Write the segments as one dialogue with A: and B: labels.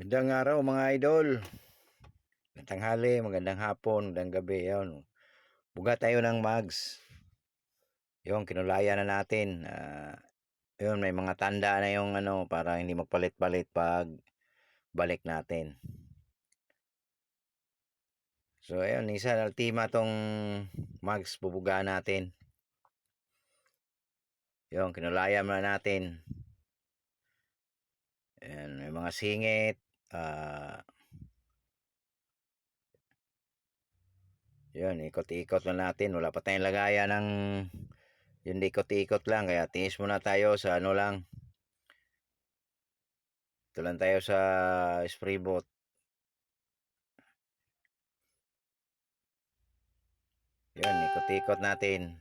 A: Magandang araw mga idol. Magandang tanghali, magandang hapon, magandang gabi. Yun. Buga tayo ng mugs. Yung kinulaya na natin. Yun, may mga tanda na yung para hindi magpalit-palit pag balik natin. So ayun, isa na ultima tong mugs bubuga natin. Yung kinulaya na natin. Ayan, may mga singit. Yun, ikot-ikot na natin. Wala pa tayong lagayan ng yung ikot-ikot lang. Kaya tiis muna tayo sa lang. Ito lang tayo sa spray boat. Yan, ikot-ikot natin.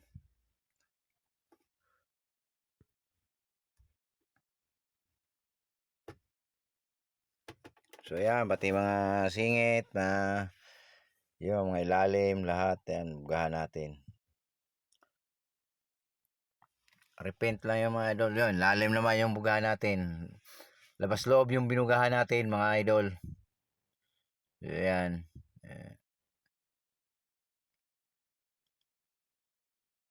A: So yan, pati mga singit na yung mga ilalim, lahat yan, bugahan natin. Repent lang yung mga idol. Yun, lalim naman yung bugahan natin. Labas loob yung binugahan natin mga idol. So yan.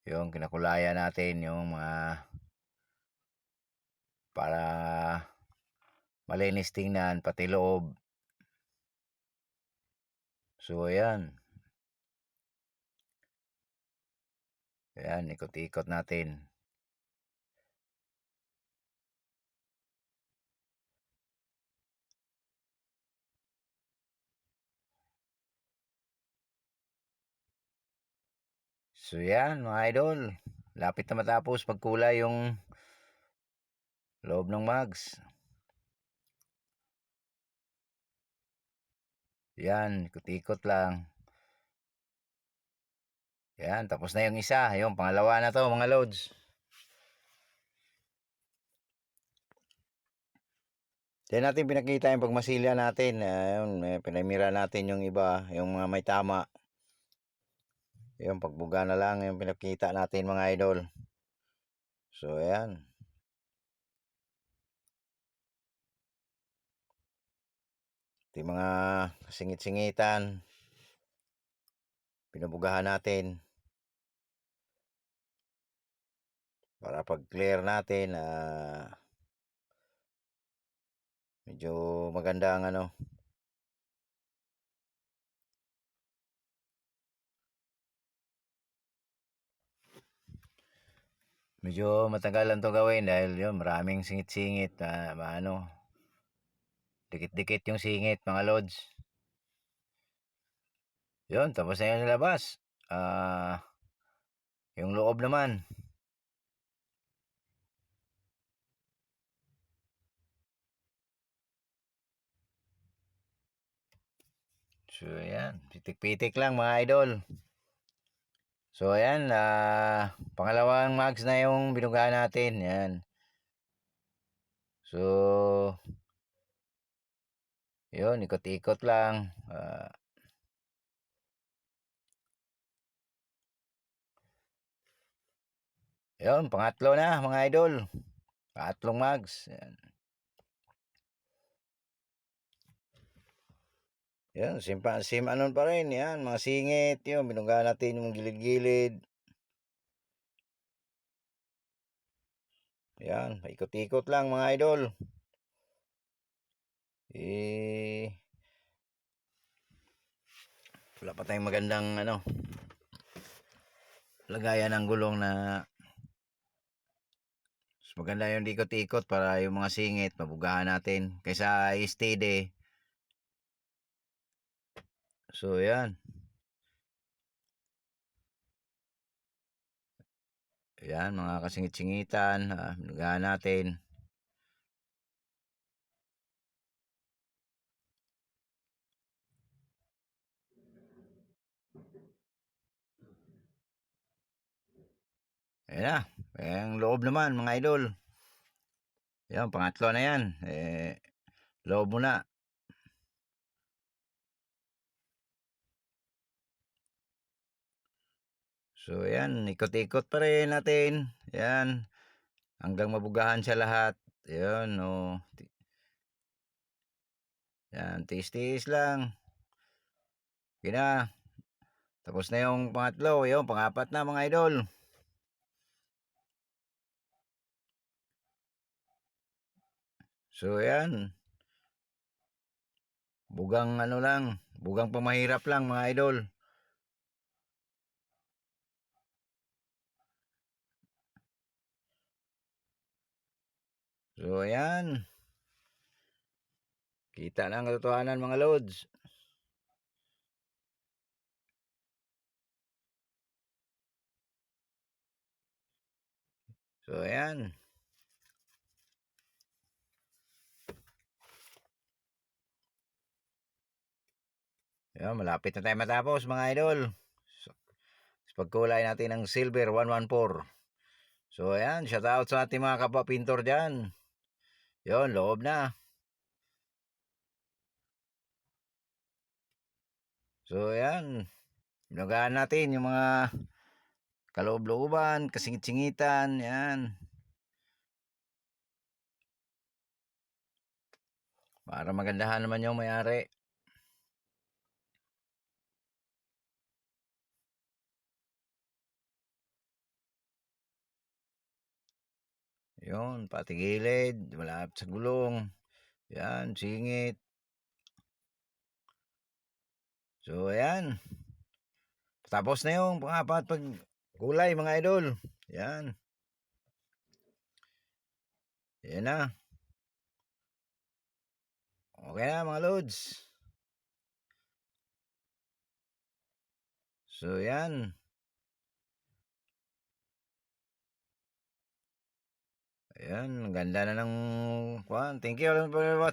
A: Yung kinakulaya natin yung mga para malinis tingnan pati loob. So yan. Yan, ikot-ikot natin. So yan mga idol. Lapit na matapos pagkulay yung loob ng mugs. Yan, ikot-ikot lang. Yan, tapos na yung isa. Yung pangalawa na to mga loads. Diyan natin pinakita yung pagmasilya natin. Ayun, pinamira natin yung iba, yung mga may tama. Yung pagbuga na lang yung pinakita natin mga idol. So ayan. Ito yung mga singit-singitan. Pinubugahan natin. Para pag clear natin, medyo maganda ang medyo matagal lang to gawin dahil yun, maraming singit-singit na dikit-dikit yung singit mga lods. Yun, tapos na yun sa labas. Yung loob naman. So ayan, pitik-pitik lang mga idol. So ayan, pangalawang mugs na yung binugahan natin. Yan. So yun, ikot-ikot lang. Yun, pangatlo na mga idol. Pangatlong mugs. Yan. Yan, sim anon pa rin. Yan, mga singit. Yun, binugahan natin yung gilid-gilid. Yan, ikot-ikot lang mga idol. Wala pa tayong magandang lagayan ng gulong na maganda yung ikot-ikot para yung mga singit mabugahan natin kaysa steady. So yan. Yan mga kasingit-singitan, binugahan natin. Ayan na. Ang loob naman mga idol. Yan, pangatlo na yan. Loob muna. So yan, ikot-ikot pa rin natin. Yan. Hanggang mabugahan siya lahat. Yan, Yan, tiis-tiis lang. Okay na. Tapos na yung pangatlo. Yung pangapat na mga idol. So yan. Bugang ano lang. Bugang pamahirap lang mga idol. So yan. Kita na ang katotohanan mga lods. So yan. Yan, malapit na tayo matapos mga idol. So, pagkulay natin ng silver 114. So ayan, shout out sa ating mga kapwa pintor dyan. Yon, loob na. So ayan, binagaan natin yung mga kaloob-looban, kasingit-singitan, yan. Para magandahan naman yung may-ari. Yun, pati gilid, malapit sa gulong. Yan, singit. So ayan. Tapos na yung pangapat pag kulay mga idol. Yan. Yan na. Okay na mga loads. So yan. Ayan, ganda na ng kuwan. Thank you for watching.